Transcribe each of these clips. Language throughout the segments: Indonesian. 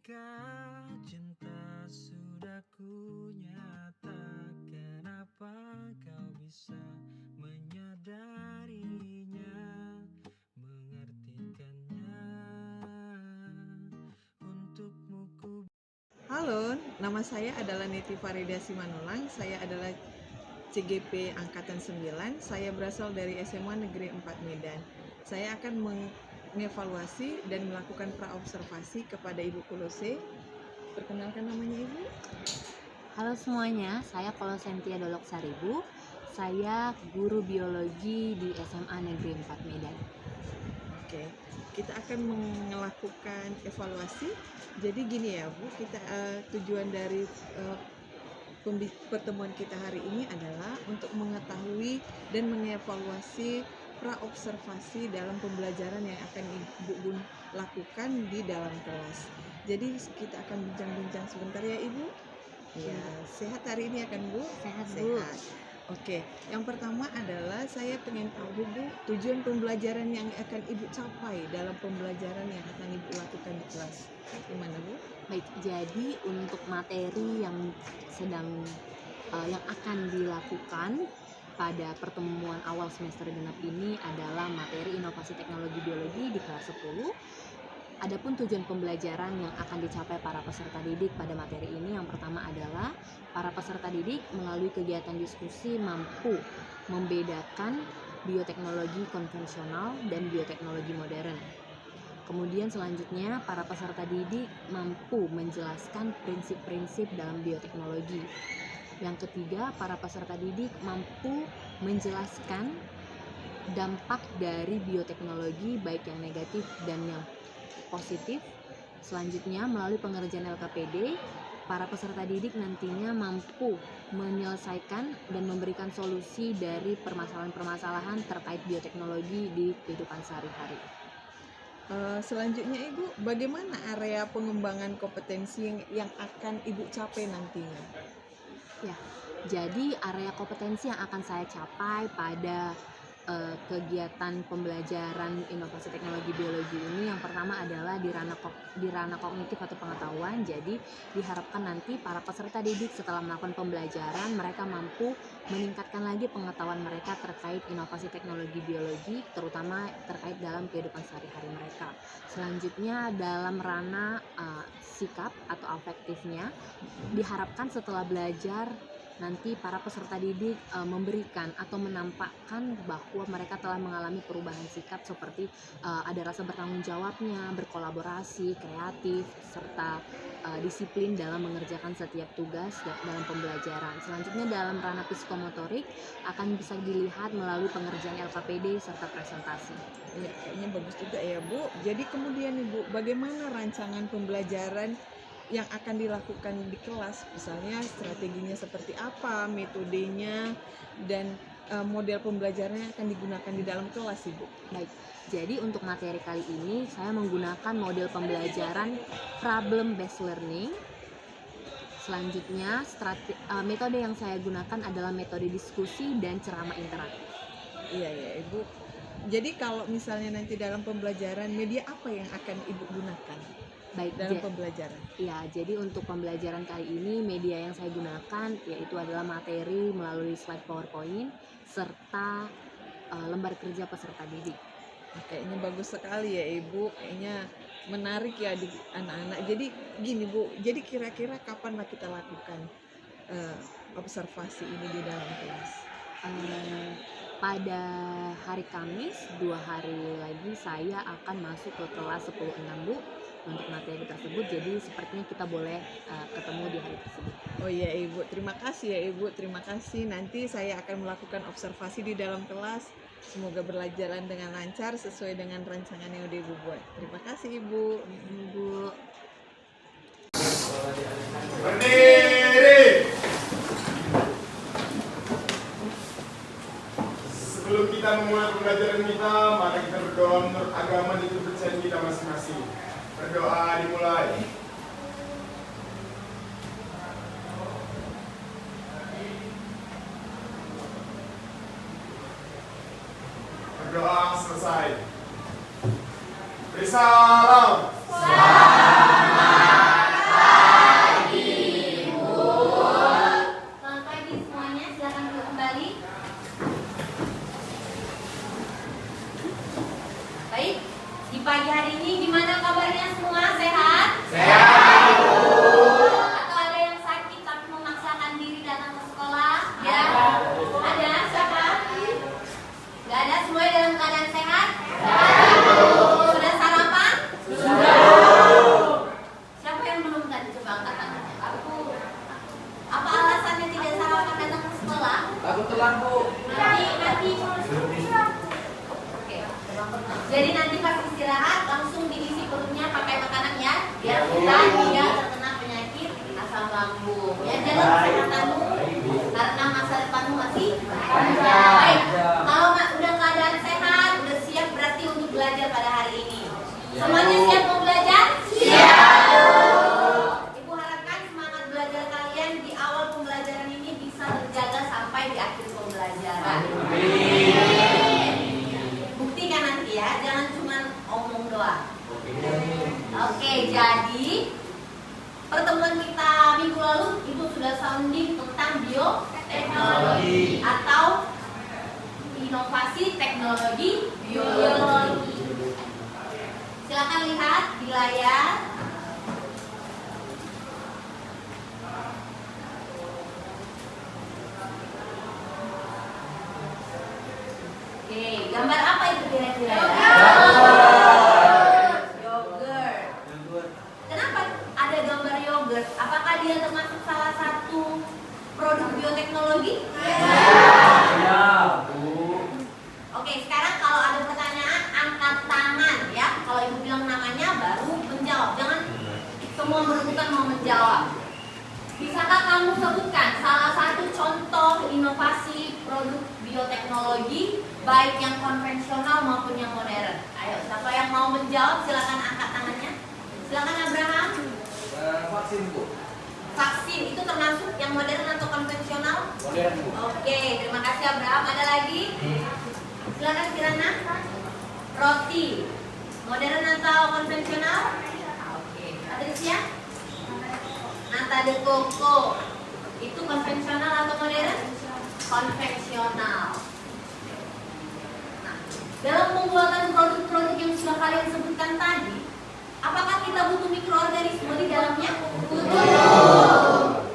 Jika cinta sudah kunyatakan, apa kau bisa menyadarinya, mengartikannya untukmu ku. Halo, nama saya adalah Neti Farida Simanulang. Saya adalah CGP Angkatan 9. Saya berasal dari SMA Negeri 4 Medan. Saya akan mengevaluasi dan melakukan praobservasi kepada Ibu Kolose. Perkenalkan namanya Ibu. Halo semuanya, saya Kolosentia Dolok Saribu. Saya guru biologi di SMA Negeri 4 Medan. Oke, kita akan melakukan evaluasi. Jadi gini ya Bu, kita tujuan dari pertemuan kita hari ini adalah untuk mengetahui dan mengevaluasi praobservasi dalam pembelajaran yang akan Ibu lakukan di dalam kelas. Jadi kita akan bincang-bincang sebentar ya Ibu. Ya, sehat hari ini ya kan Bu? Sehat, Bu. Oke, yang pertama adalah saya pengen tahu Bu, tujuan pembelajaran yang akan Ibu capai dalam pembelajaran yang akan Ibu lakukan di kelas. Gimana Bu? Baik, jadi untuk materi yang akan dilakukan pada pertemuan awal semester genap ini adalah materi inovasi teknologi biologi di kelas 10. Adapun tujuan pembelajaran yang akan dicapai para peserta didik pada materi ini, yang pertama adalah para peserta didik melalui kegiatan diskusi mampu membedakan bioteknologi konvensional dan bioteknologi modern. Kemudian selanjutnya para peserta didik mampu menjelaskan prinsip-prinsip dalam bioteknologi. Yang ketiga, para peserta didik mampu menjelaskan dampak dari bioteknologi baik yang negatif dan yang positif. Selanjutnya, melalui pengerjaan LKPD, para peserta didik nantinya mampu menyelesaikan dan memberikan solusi dari permasalahan-permasalahan terkait bioteknologi di kehidupan sehari-hari. Selanjutnya Ibu, bagaimana area pengembangan kompetensi yang akan Ibu capai nantinya? Ya, jadi area kompetensi yang akan saya capai pada kegiatan pembelajaran inovasi teknologi biologi ini, yang pertama adalah di ranah kognitif atau pengetahuan. Jadi diharapkan nanti para peserta didik setelah melakukan pembelajaran, mereka mampu meningkatkan lagi pengetahuan mereka terkait inovasi teknologi biologi, terutama terkait dalam kehidupan sehari-hari mereka. Selanjutnya dalam ranah sikap atau afektifnya, diharapkan setelah belajar nanti para peserta didik memberikan atau menampakkan bahwa mereka telah mengalami perubahan sikap seperti ada rasa bertanggung jawabnya, berkolaborasi, kreatif, serta disiplin dalam mengerjakan setiap tugas dalam pembelajaran. Selanjutnya dalam ranah psikomotorik akan bisa dilihat melalui pengerjaan LKPD serta presentasi. Ya, kayaknya bagus juga ya Bu. Jadi kemudian Ibu, bagaimana rancangan pembelajaran yang akan dilakukan di kelas, misalnya strateginya seperti apa, metodenya, dan model pembelajaran yang akan digunakan di dalam kelas Ibu? Baik, jadi untuk materi kali ini saya menggunakan model pembelajaran problem based learning. Selanjutnya metode yang saya gunakan adalah metode diskusi dan ceramah interaktif. Iya ya Ibu. Jadi kalau misalnya nanti dalam pembelajaran, media apa yang akan Ibu gunakan? Baik, dalam pembelajaran. Ya, jadi untuk pembelajaran kali ini media yang saya gunakan yaitu adalah materi melalui slide PowerPoint serta lembar kerja peserta didik. Kayaknya bagus sekali ya Ibu, kayaknya menarik ya di anak-anak. Jadi gini Bu, jadi kira-kira kapanlah kita lakukan observasi ini di dalam kelas? Pada hari Kamis, 2 hari lagi saya akan masuk ke kelas 10-6 Bu untuk materi tersebut. Jadi sepertinya kita boleh ketemu di hari tersebut. Oh iya Ibu, terima kasih ya Ibu, terima kasih. Nanti saya akan melakukan observasi di dalam kelas. Semoga berjalan dengan lancar sesuai dengan rancangan yang udah Ibu buat. Terima kasih Ibu. Ibu. Berdiri. Sebelum kita memulai pembelajaran kita, mari kita berdoa menurut agama dan kepercayaan kita masing-masing. Berdoa dimulai. Berdoa selesai. Beri salam. biar kita tidak terkena penyakit asam lambung. Ya, jaga kesehatanmu karena masa depanmu masih panjang. Baik, kalau udah keadaan sehat, udah siap berarti untuk belajar pada hari ini. Semuanya siap mau belajar? Siap. Ibu harapkan semangat belajar kalian di awal pembelajaran ini bisa terjaga sampai di akhir pembelajaran. Buktikan nanti ya, jangan cuma omong doang. Oke, jadi pertemuan kita minggu lalu Ibu sudah sounding tentang bioteknologi atau inovasi teknologi biologi. Silakan lihat di layar. Oke, gambar apa itu kira-kira? Yogurt. Kenapa ada gambar yogurt? Apakah dia termasuk salah satu produk bioteknologi? Oke, sekarang kalau ada pertanyaan angkat tangan ya. Kalau Ibu bilang namanya baru menjawab. Jangan semua berebutan mau menjawab. Bisakah kamu sebutkan salah satu contoh inovasi produk bioteknologi baik yang konvensional maupun yang modern? Ayo, siapa yang mau menjawab silakan angkat tangannya. Silakan Abraham. Vaksin, Bu. Vaksin itu termasuk yang modern atau konvensional? Modern, Bu. Oke, terima kasih Abraham. Ada lagi? Silakan Kirana. Roti, modern atau konvensional? Oke, Patricia. Nata de coco, itu konvensional atau modern? Konvensional. Nah, dalam pembuatan produk-produk yang sudah kalian sebutkan tadi, apakah kita butuh mikroorganisme di dalamnya? Butuh.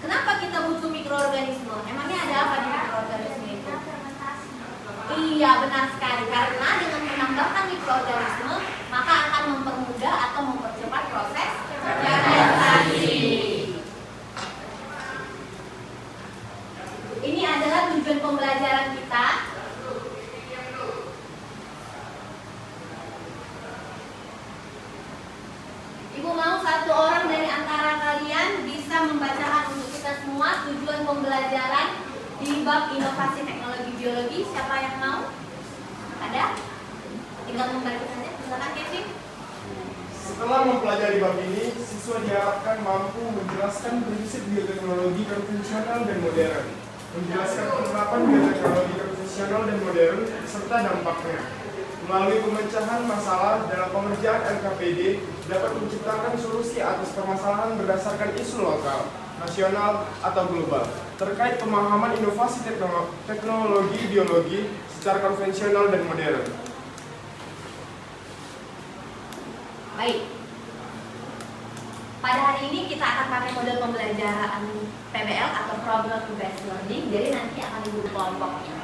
Kenapa kita butuh mikroorganisme? Emangnya ada apa di mikroorganisme itu? Iya, benar sekali. Karena dengan menambahkan mikroorganisme, maka akan mempermudah atau mempercepat proses fermentasi. Ini adalah tujuan pembelajaran kita. Ibu mau satu orang dari antara kalian bisa membacakan untuk kita semua tujuan pembelajaran di bab inovasi teknologi biologi. Siapa yang mau? Ada? Tinggal membantu saja. Silakan Kevin. Setelah mempelajari bab ini, siswa diharapkan mampu menjelaskan prinsip bioteknologi konvensional dan modern, menjelaskan penerapan bioteknologi konvensional dan modern serta dampaknya. Melalui pemecahan masalah dalam pengerjaan LKPD dapat menciptakan solusi atas permasalahan berdasarkan isu lokal, nasional, atau global terkait pemahaman inovasi teknologi biologi secara konvensional dan modern. Baik. Pada hari ini kita akan pakai model pembelajaran PBL atau Problem Based Learning. Jadi nanti akan dibuat kelompoknya.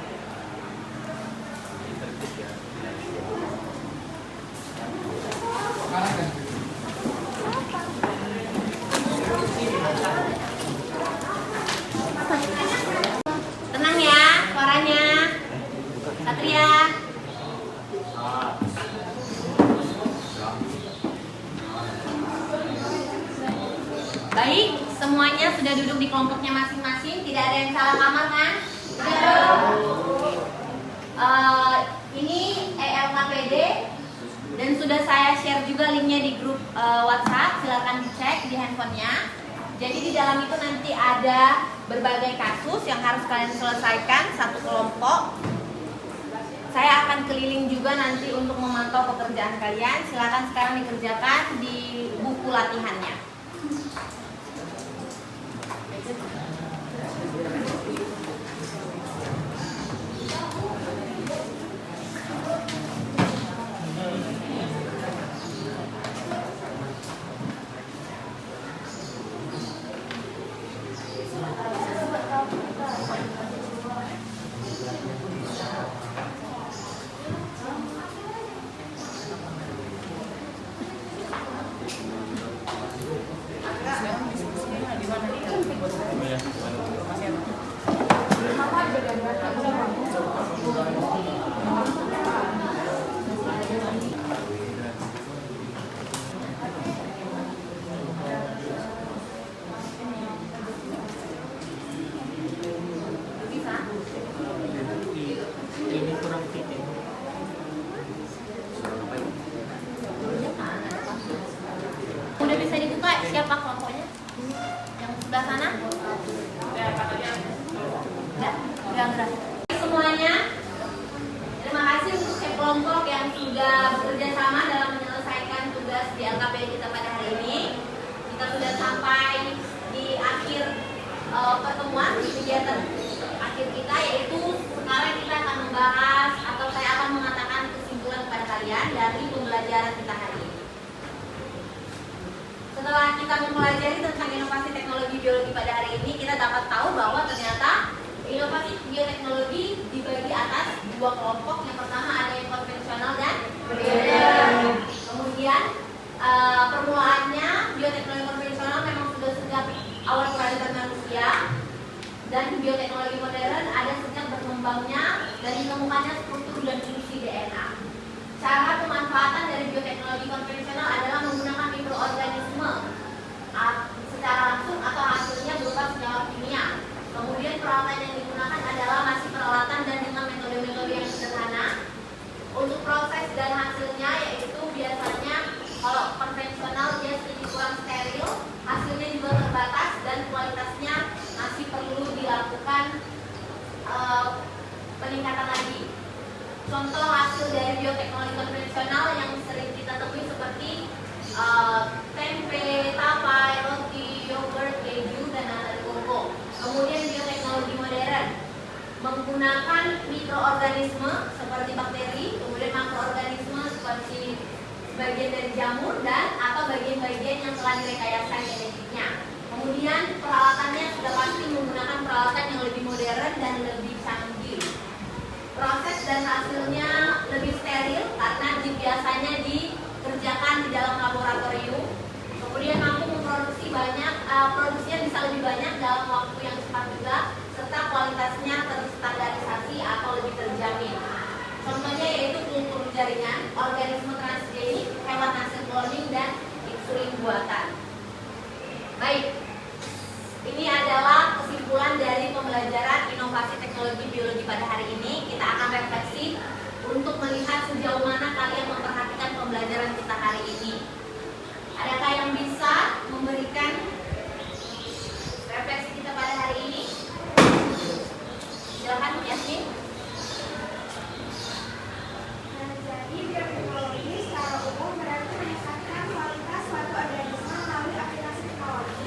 Tenang ya, suaranya. Satria. Baik, semuanya sudah duduk di kelompoknya masing-masing. Tidak ada yang salah kamar kan? Ini ELKPD dan sudah saya share juga linknya di grup WhatsApp. Silakan dicek di handphonenya. Jadi di dalam itu nanti ada berbagai kasus yang harus kalian selesaikan satu kelompok. Saya akan keliling juga nanti untuk memantau pekerjaan kalian. Silakan sekarang dikerjakan di buku latihannya. sana? Udah. Semuanya, terima kasih untuk kelompok yang sudah bekerja sama dalam menyelesaikan tugas di LKPI kita pada hari ini. Kita sudah sampai di akhir pertemuan di kegiatan akhir kita, yaitu sekarang kita akan membahas atau saya akan mengatakan kesimpulan kepada kalian dari pembelajaran kita hari ini. Setelah kita mempelajari tentang inovasi teknologi biologi pada hari ini, kita dapat tahu bahwa ternyata inovasi bioteknologi dibagi atas dua kelompok. Yang pertama ada yang konvensional dan modern. Kemudian permulaannya bioteknologi konvensional memang sudah sejak awal kerajaan manusia, dan bioteknologi modern ada sejak berkembangnya dan ditemukannya struktur dan fungsi DNA. Cara pemanfaatan dari bioteknologi konvensional adalah menggunakan mikroorganisme secara langsung atau hasilnya berupa senyawa kimia. Kemudian peralatan yang digunakan adalah masih peralatan dan dengan metode-metode yang sederhana. Untuk proses dan hasilnya yaitu biasanya kalau konvensional dia sedikit kurang steril, hasilnya juga terbatas dan kualitasnya masih perlu dilakukan peningkatan lagi. Contoh hasil dari bioteknologi konvensional yang sering kita temui seperti tempe, tapai, roti, yogurt, keju, dan nasi koko. Kemudian bioteknologi modern menggunakan mikroorganisme seperti bakteri, kemudian makroorganisme seperti bagian dari jamur dan atau bagian-bagian yang telah direkayasa genetiknya. Kemudian peralatannya sudah pasti menggunakan peralatan yang lebih modern dan lebih canggih. Proses dan hasilnya lebih steril karena biasanya dikerjakan di dalam laboratorium. Kemudian mampu memproduksi banyak, produksinya bisa lebih banyak dalam waktu yang cepat juga, serta kualitasnya terstandarisasi atau lebih terjamin. Contohnya yaitu kultur jaringan, organisme transgenik, hewan hasil cloning, dan insulin buatan. Baik, ini adalah kesimpulan dari pembelajaran inovasi teknologi biologi pada hari ini. Kita akan refleksi untuk melihat sejauh mana kalian memperhatikan pembelajaran kita hari ini. Adakah yang bisa memberikan refleksi kita pada hari ini? Silakan Yasmin. Jadi bioteknologi secara umum berarti meningkatkan kualitas suatu organisme melalui aplikasi teknologi.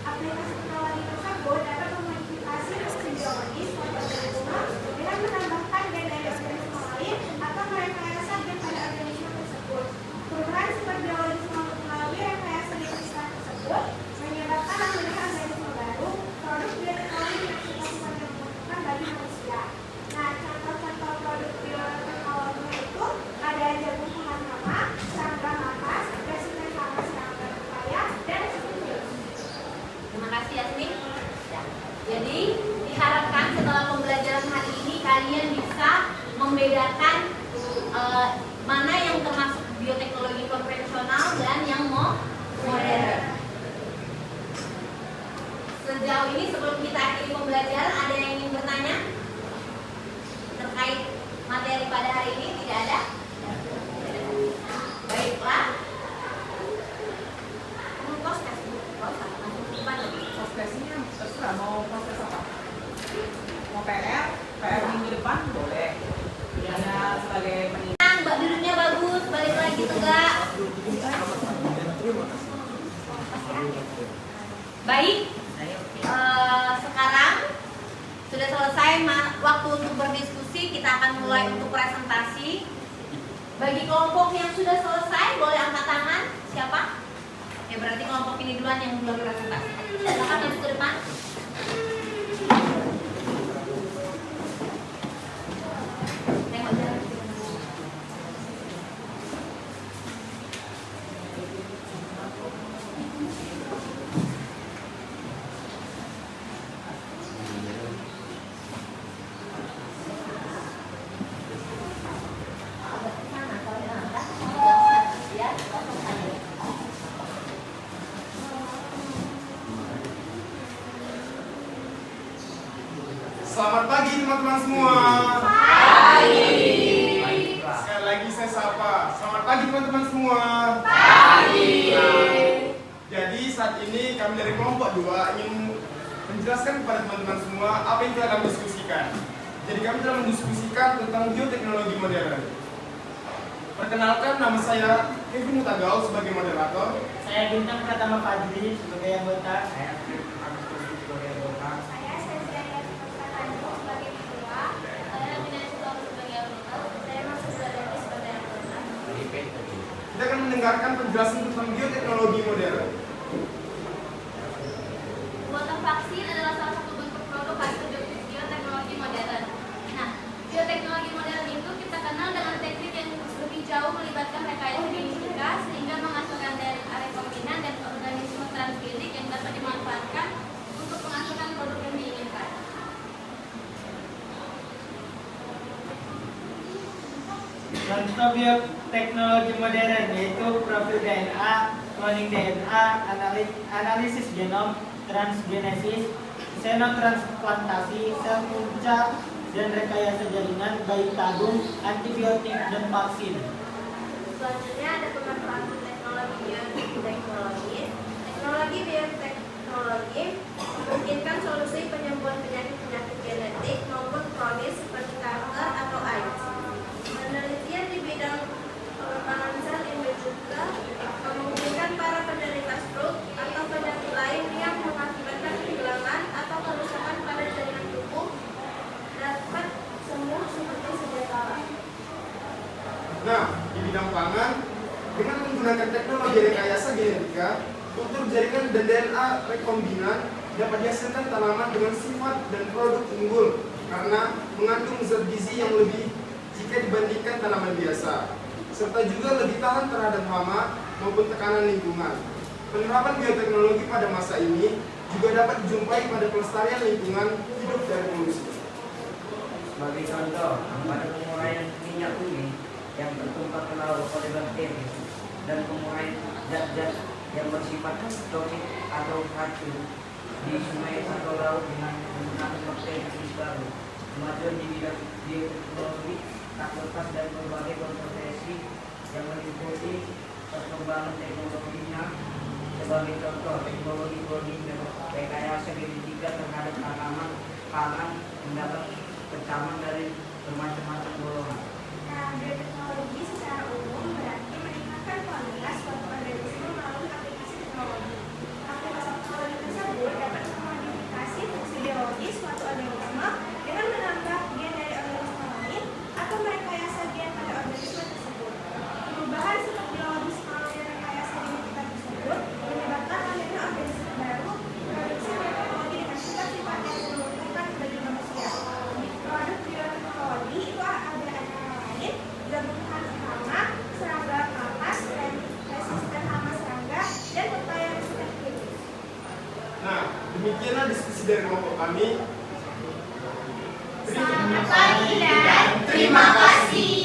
Aplikasi teknologi tersebut dapat memodifikasi fungsi biologis suatu organisme dengan menambahkan gen dari organisme lain atau merekayasa gen pada organisme tersebut. Perubahan sifat biologis melalui rekayasa gen tersebut menyebabkan lahirnya organisme baru, produk bioteknologi yang sifat-sifatnya menguntungkan bagi manusia. Nah, contoh-contoh produk bioteknologi itu ada jagung tahan hama, serangga makas, resisten hama serangga upaya, dan seterusnya. Terima kasih Yasmin. Ya. Jadi diharapkan setelah pembelajaran hari ini kalian bisa membedakan mana yang termasuk bioteknologi konvensional dan yang modern. Sejauh ini sebelum kita akhiri pembelajaran, ada yang ingin bertanya terkait materi pada hari ini? Tidak ada? Baiklah. Proses langsung depan lagi. Prosesnya terserah mau proses apa. Mau PR minggu depan boleh. Hanya sebagai penilaian. Mbak birunya bagus, balik lagi tuh Kak. Baik, sekarang sudah selesai waktu untuk berdiskusi. Kita akan mulai untuk presentasi. Bagi kelompok yang sudah selesai, boleh angkat tangan. Siapa? Oke, berarti kelompok ini duluan yang belum presentasi. Silakan maju ke depan. Tengok jalan. Selamat pagi teman-teman semua. Pagi. Sekali lagi saya sapa. Selamat pagi teman-teman semua. Pagi. Jadi saat ini kami dari kelompok 2 ingin menjelaskan kepada teman-teman semua apa yang telah kami diskusikan. Jadi kami telah mendiskusikan tentang bioteknologi modern. Perkenalkan, nama saya Kevin Mutagao sebagai moderator. Saya Bintang Pratama Fadli sebagai anggota. Saya Agus Tujuh sebagai anggota. Saya Sesilia Tanjung sebagai ketua. Saya Bina Sutomo sebagai anggota. Saya Maksud Badani sebagai anggota. Kita akan mendengarkan penjelasan tentang bioteknologi modern. Buatan vaksin adalah salah satu bentuk produk hasil bioteknologi modern. Nah, bioteknologi modern itu kita kenal dengan teknik yang lebih jauh melibatkan rekayasa genetika sehingga menghasilkan DNA rekombinan dan organisme transgenik yang dapat dimanfaatkan untuk menghasilkan produk yang diinginkan. Contoh bioteknologi modern yaitu profil DNA, cloning DNA, analisis genom, transgenesis, xenotransplantasi, sel punca, dan rekayasa jaringan, bayi tabung, antibiotik, dan vaksin. Selanjutnya ada pemanfaatan teknologi bioteknologi. Teknologi bioteknologi memungkinkan solusi penyembuhan penyakit-penyakit genetik maupun kronis seperti kanker atau AIDS. Penelitian di bidang pengembangan sel in vitro memungkinkan para penderita stroke atau penyakit lain yang mengakibatkan kehilangan atau kerusakan pada jaringan tubuh dapat sembuh seperti sedia kala. Nah, di bidang pangan, dengan menggunakan teknologi rekayasa genetika, struktur jaringan dan DNA rekombinan dapat dihasilkan tanaman dengan sifat dan produk unggul karena mengandung zat gizi yang lebih jika dibandingkan tanaman biasa, serta juga lebih tahan terhadap hama maupun tekanan lingkungan. Penerapan bioteknologi pada masa ini juga dapat dijumpai pada pelestarian lingkungan hidup dari polusi. Sebagai contoh, pada penguraian minyak bumi yang tertumpah ke laut oleh bakteri dan penguraian zat-zat yang bersifat toksik atau racun di sungai atau laut dengan menggunakan bakteri jenis baru. Kemajuan di bidang bioteknologi tak lepas dari berbagai kontroversi yang meliputi perkembangan teknologinya. Sebagai contoh, teknologi cloning dan rekayasa genetika terhadap tanaman pangan mendapat kecaman dari bermacam-macam golongan. Nah, bioteknologi secara umum berarti meningkatkan kualitas suatu organisme melalui aplikasi teknologi. Aplikasi teknologi tersebut dapat memodifikasi fungsi biologis suatu organisme dengan menambah gen dari organisme lain atau merekayasa gen pada organisme tersebut. Perubahan sifat biologis melalui rekayasa genetika tersebut menyebabkan lahirnya organisme baru, produksi bioteknologi dengan sifat-sifat yang menguntungkan bagi manusia. Produk bioteknologi itu ada antara lain gabungan hama, serangga panas, resisten hama serangga, dan upaya resisten virus. Nah, demikianlah diskusi dari kelompok kami. Selamat pagi dan terima kasih.